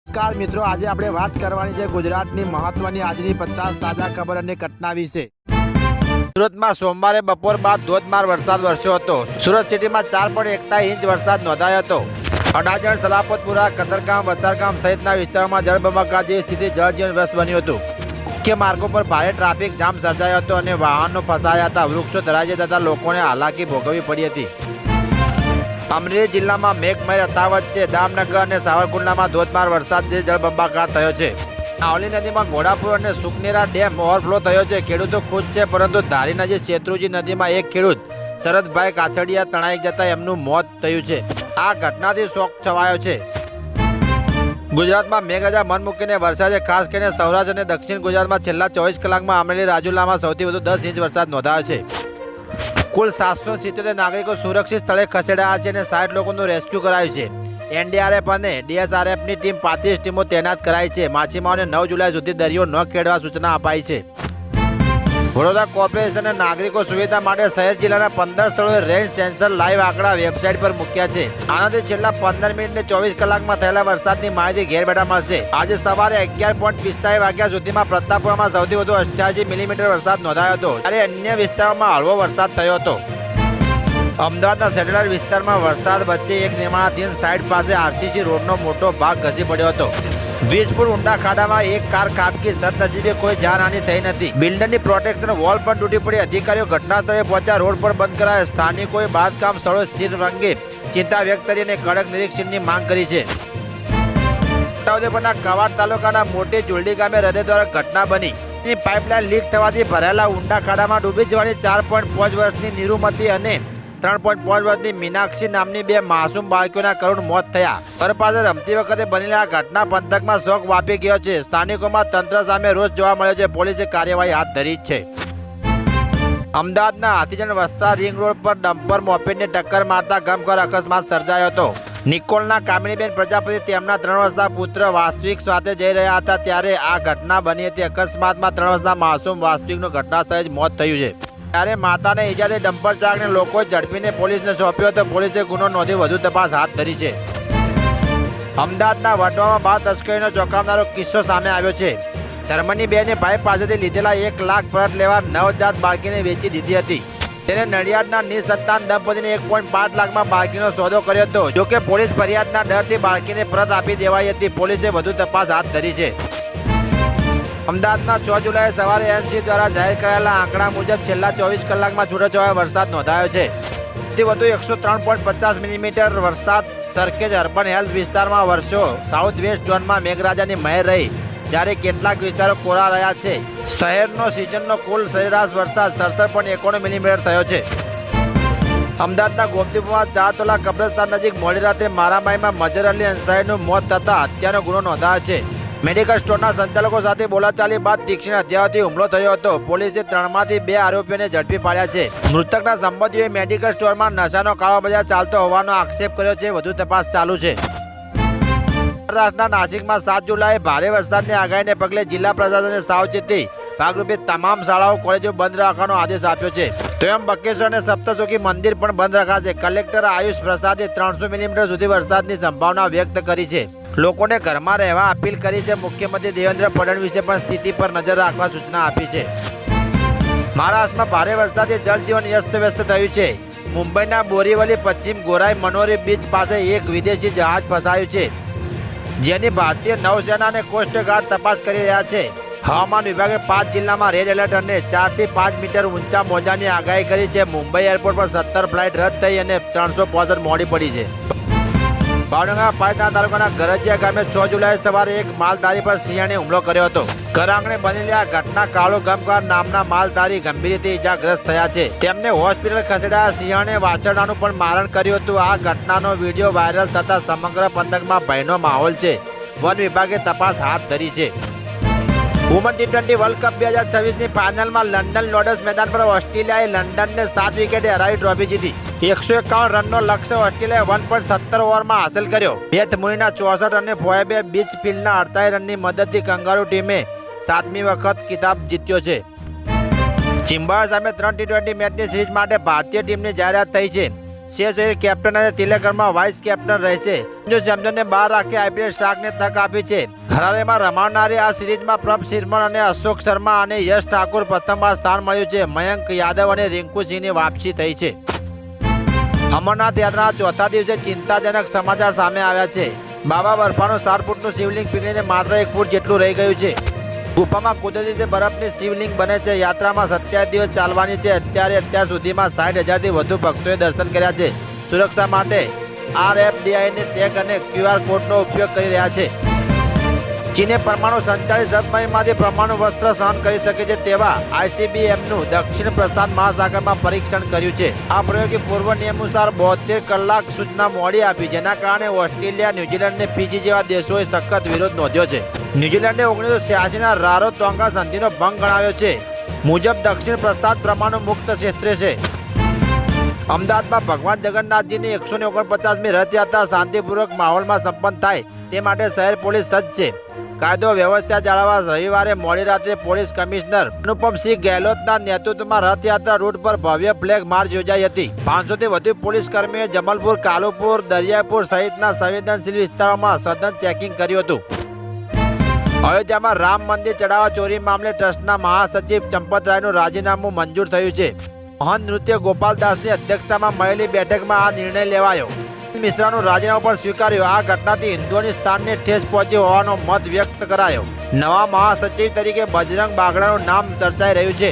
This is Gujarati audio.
નમસ્કાર મિત્રો, આજે આપણે વાત કરવાની છે ગુજરાતની મહત્વની આજની 50 તાજા ખબર અને ઘટના વિશે। સુરતમાં સોમવારે બપોર બાદ ધોધમાર વરસાદ વરસ્યો હતો। સુરત સિટીમાં 4.41 ઇંચ વરસાદ નોંધાયો હતો। અડાજણ, સલાપતપુરા, કતરગામ, વચારગામ સહિતના વિસ્તારોમાં જળબંબાકાર જેવી સ્થિતિ જળજીવન વ્યસ્ત બન્યું હતું। મુખ્ય માર્ગો પર ભારે ટ્રાફિક જામ સર્જાયો હતો અને વાહનો ફસાયા હતા। વૃક્ષો ધરાઈ જતા લોકોને હાલાકી ભોગવવી પડી હતી। અમરેલી જિલ્લામાં મેઘમય યથાવત છે। દામનગર અને સાવરકુંડલામાં ધોધમાર વરસાદથી જળબંબાકાર થયો છે। આવલી નદીમાં ઘોડાપુર અને સુકનેરા ડેમ ઓવરફ્લો થયો છે। ખેડૂતો ખુશ છે, પરંતુ ધારી નજીક શેત્રુંજી નદીમાં એક ખેડૂત શરદભાઈ કાછડિયા તણાઈ જતા એમનું મોત થયું છે। આ ઘટનાથી શોક છવાયો છે। ગુજરાતમાં મેઘરાજા મન મૂકીને વરસ્યા છે। ખાસ કરીને સૌરાષ્ટ્ર અને દક્ષિણ ગુજરાતમાં છેલ્લા 24 કલાકમાં અમરેલી, રાજુલામાં સૌથી વધુ 10 ઇંચ વરસાદ નોંધાયો છે। કુલ 777 નાગરિકો સુરક્ષિત સ્થળે ખસેડાયા છે અને 60 લોકોનું રેસ્ક્યુ કરાયું છે। એનડીઆરએફ અને ડીએસઆરએફની ટીમ 35 ટીમો તૈનાત કરાઈ છે। માછીમારોને 9 જુલાઈ સુધી દરિયો ન ખેડવા સૂચના અપાઈ છે। વડોદરા કોર્પોરેશને નાગરિકો સુવિધા માટે શહેર જિલ્લાના 15 સ્થળોએ રેન્જ સેન્સર લાઈવ આંકડા વેબસાઇટ પર મૂક્યા છે। આનાથી છેલ્લા 15 મિનિટ ને 24 કલાકમાં થયેલા વરસાદની માહિતી ઘેર બેઠા મળશે। આજે સવારે 11:45 વાગ્યા સુધીમાં પ્રતાપપુરામાં સૌથી વધુ 88 મિલીમીટર વરસાદ નોંધાયો હતો, જ્યારે અન્ય વિસ્તારોમાં હળવો વરસાદ થયો હતો। અમદાવાદના સેટેલાઇટ વિસ્તારમાં વરસાદ વચ્ચે એક નિર્માણાધીન સાઇટ પાસે આરસીસી રોડનો મોટો ભાગ ઘસી પડ્યો હતો। 20 ફૂટ ઊંડા ખાડામાં એક કાર ખાબકી, સદનસીબે કોઈ જાનહાની થઈ નથી। બિલ્ડરની પ્રોટેક્શન વોલ પણ તૂટી પડી। અધિકારીઓ ઘટના સ્થળે પહોંચ્યા, રોડ પર બંધ કરાયા। સ્થાનિકોએ બાંધકામ સ્થળો સ્થિર અંગે ચિંતા વ્યક્ત કરી અને કડક નિરીક્ષણની માંગ કરી છે। છોટાઉદેપુરના કવાડ તાલુકાના મોટી જોલડી ગામે હૃદય દ્વારા ઘટના બની। પાઇપલાઇન લીક થવાથી ભરાયેલા ઊંડા ખાડામાં ડૂબી જવાની 4.5 વર્ષની નિરુમતી અને 3.5 વર્ષની મીનાક્ષી નામની બે માસૂમ બાળકીઓના કરુણ મોત થયા। ઘર પાસે રમતી વખતે બનેલી આ ઘટના પંથકમાં શોક વ્યાપી ગયો છે। સ્થાનિકોમાં તંત્ર સામે રોષ જોવા મળ્યો છે। પોલીસે કાર્યવાહી હાથ ધરી છે। અમદાવાદના હાથીજણ વસ્ત્રા રિંગ રોડ પર ડમ્પર મોપેડને ટક્કર મારતા ગમખ્વાર અકસ્માત સર્જાયો હતો। નિકોલના કામિનીબેન પ્રજાપતિ તેમના 3 વર્ષના પુત્ર વાસ્તવિક સાથે જઈ રહ્યા હતા, ત્યારે આ ઘટના બની હતી। અકસ્માતમાં 3 વર્ષના માસૂમ વાસ્તવિકનું ઘટના સ્થળે જ મોત થયું છે, ત્યારે માતાને ઈજાથી ડમ્પર ચાલકને લોકોએ ઝડપીને પોલીસને સોંપ્યો હતો। પોલીસે ગુનો નોંધી વધુ તપાસ હાથ ધરી છે। અમદાવાદના વટવામાં બાળ તસ્કરીનો ચોંકાવનારો કિસ્સો સામે આવ્યો છે। ધર્મની બેને ભાઈ પાસેથી લીધેલા 1 લાખ પરત લેવા નવજાત બાળકીને વેચી દીધી હતી। તેને નડિયાદના નિસંતાન દંપતીને 1.5 લાખમાં બાળકીનો સોદો કર્યો હતો। જોકે પોલીસ ફરિયાદના ડરથી બાળકીને પરત આપી દેવાઈ હતી। પોલીસે વધુ તપાસ હાથ ધરી છે। અમદાવાદમાં 6 જુલાઈએ સવારે એમસી દ્વારા જાહેર કરાયેલા આંકડા મુજબ છેલ્લા 24 કલાકમાં છૂટાછવાયા વરસાદ નોંધાયો છે। સૌથી વધુ 103.50 મિલીમીટર વરસાદ સરખેજ અર્બન હેલ્થ વિસ્તારમાં વરસ્યો। સાઉથ વેસ્ટ ઝોનમાં મેઘરાજાની મહેર રહી, જ્યારે કેટલાક વિસ્તારો કોરા રહ્યા છે। શહેરનો સિઝનનો કુલ સરેરાશ વરસાદ 67.91 મિલીમીટર થયો છે। અમદાવાદના ગોમતીપુરમાં 4 તોલા કબ્રસ્તાન નજીક મોડી રાત્રે મારામારીમાં મજર અલી અંસારીનું મોત થતાં હત્યાનો ગુનો નોંધાયો છે। મેડિકલ સ્ટોરના સંચાલકો સાથે બોલાચાલી બાદ તીક્ષ્ણ હત્યાઓથી હુમલો થયો હતો। પોલીસે 3માંથી 2 આરોપીઓને ઝડપી પાડ્યા છે। મૃતકના સંબંધીઓએ મેડિકલ સ્ટોરમાં નશાનો કાળો બજાર ચાલતો હોવાનો આક્ષેપ કર્યો છે। વધુ તપાસ ચાલુ છે। મહારાષ્ટ્રના નાસિકમાં 7 જુલાઈએ ભારે વરસાદની આગાહીને પગલે જિલ્લા પ્રશાસને સાવચેતી ભાગરૂપે તમામ શાળાઓ, કોલેજો બંધ રાખવાનો આદેશ આપ્યો છે। ત્રયંબકેશ્વર અને સપ્તશૃંગી મંદિર પણ બંધ રખાશે। કલેક્ટર આયુષ પ્રસાદે 300 મિલીમીટર સુધી વરસાદની સંભાવના વ્યક્ત કરી છે। લોકોને ઘરમાં રહેવા અપીલ કરી છે। મુખ્યમંત્રી દેવેન્દ્ર ફડણવીસે પણ સ્થિતિ પર નજર રાખવા સૂચના આપી છે। મહારાષ્ટ્રમાં ભારે વરસાદથી જલજીવન અસ્તવ્યસ્ત થયું છે। મુંબઈના બોરીવલી પશ્ચિમ ગોરાઈ મનોરી બીચ પાસે એક વિદેશી જહાજ ફસાયું છે, જેની ભારતીય નૌસેના અને કોસ્ટગાર્ડ તપાસ કરી રહ્યા છે। હવામાન વિભાગે 5 જિલ્લામાં રેડ એલર્ટ અને 4 થી 5 મીટર ઊંચા મોજાની આગાહી કરી છે। મુંબઈ એરપોર્ટ પર 17 ફ્લાઇટ રદ થઈ અને 365 મોડી પડી છે। ભાવનગરના પાલિતાણા તાલુકાના ગરજીયા ગામે 6 જુલાઈએ સવારે એક માલધારી પર સિંહણે હુમલો કર્યો હતો। ઘર આંગણે બનેલી આ ઘટના કાળો ગમકાર નામના માલધારી ગંભીર રીતે ઇજાગ્રસ્ત થયા છે। તેમને હોસ્પિટલ ખસેડાયા। સિંહણે વાછરડાનું પણ મારણ કર્યું હતું। આ ઘટનાનો વિડીયો વાયરલ થતા સમગ્ર પંથકમાં ભયનો માહોલ છે। વન વિભાગે તપાસ હાથ ધરી છે। વુમન T20 વર્લ્ડ કપ 2026ની ફાઇનલમાં લંડન લોર્ડ્સ મેદાન પર ઓસ્ટ્રેલિયાએ લંડનને 7 વિકેટે હરાવી ટ્રોફી જીતી। 151 રનનો લક્ષ્ય ઓસ્ટ્રેલિયાએ 1.17 ઓવરમાં હાંસલ કર્યો। બેથ મુનીના 64 અને ફોએબે બીચફિલ્ડના 48 રનની મદદથી કંગારૂ ટીમે 7મી વખત ખિતાબ જીત્યો છે। ઝિમ્બાબ્વે સામે 3 T20 મેચની સિરીઝ માટે ભારતીય ટીમની જાહેરાત થઈ છે। શેર કેપ્ટન અને તિલકરમાં વાઇસ કેપ્ટન રહેશે. જો સેમસનને બહાર રાખી આઈપીએલ સ્ટાર્કને તક આપી છે. હરારેમાં રમાનારી આ સિરીઝમાં પ્રભ શિરમણ અને અશોક શર્મા અને યશ ઠાકુર પ્રથમવાર સ્થાન મળ્યું છે. મયંક યાદવ અને રિંકુ સિંહની વાપસી થઈ છે. અમરનાથ યાત્રાના ચોથા દિવસે ચિંતાજનક સમાચાર સામે આવ્યા છે. બાબા બર્ફાનું 4 ફૂટનું શિવલિંગ પીગળીને માત્ર 1 ફૂટ જેટલું રહી ગયું છે. ગુફામાં કુદરતી રીતે બરફની શિવલિંગ બને છે. યાત્રામાં 27 દિવસ ચાલવાની છે. અત્યાર સુધીમાં 60,000થી વધુ ભક્તોએ દર્શન કર્યા છે. સુરક્ષા માટે RFIDની ટેગ અને QR કોડનો ઉપયોગ કરી રહ્યા છે. ચીને પરમાણુ સંચાલિત સબમરીનમાંથી પરમાણુ વસ્ત્ર સહન કરી શકે છે તેવા ICBMનું દક્ષિણ પ્રશાંત મહાસાગરમાં પરીક્ષણ કર્યું છે. આ પ્રયોગે પૂર્વ નિયમાનુસાર 72 કલાક સૂચના મોડી આપી, જેના કારણે ઓસ્ટ્રેલિયા, ન્યૂઝીલેન્ડ અને ફિજી જેવા દેશોએ સખત વિરોધ નોંધ્યો છે. ન્યૂઝીલેન્ડે 1986ના રારોતોંગા સંધિનો ભંગ ગણાવ્યો છે. મુજબ દક્ષિણ પ્રશાંત પરમાણુ મુક્ત ક્ષેત્ર છે. અમદાવાદમાં ભગવાન જગન્નાથજીની 149મી રથયાત્રા શાંતિપૂર્વક માહોલમાં સંપન્ન થાય તે માટે શહેર પોલીસ સજ્જ છે. કાયદો વ્યવસ્થા જાળવવા રવિવારે મોડી રાત્રે પોલીસ કમિશનર અનુપમસિંહ ગેહલોતના નેતૃત્વમાં રથયાત્રા રૂટ પર ભવ્ય ફ્લેગ માર્ચ યોજાઈ હતી. 500થી વધુ પોલીસ કર્મીઓએ જમલપુર, કાલુપુર, દરિયાપુર સહિતના સંવેદનશીલ વિસ્તારોમાં સઘન ચેકિંગ કર્યું હતું. અયોધ્યામાં રામ મંદિર ચઢાવવા ચોરી મામલે ટ્રસ્ટના મહાસચિવ ચંપત રાયનું રાજીનામું મંજૂર થયું છે. મહંત નૃત્ય ગોપાલદાસની અધ્યક્ષતામાં મળેલી બેઠકમાં આ નિર્ણય લેવાયો. મિશ્રાનું રાજીનામું પણ સ્વીકાર્યું. આ ઘટનાથી હિન્દુઓની સ્થાનને ઠેસ પહોંચી હોવાનો મત વ્યક્ત કરાયો. નવા મહાસચિવ તરીકે બજરંગ બાગડાનું નામ ચર્ચાઈ રહ્યું છે.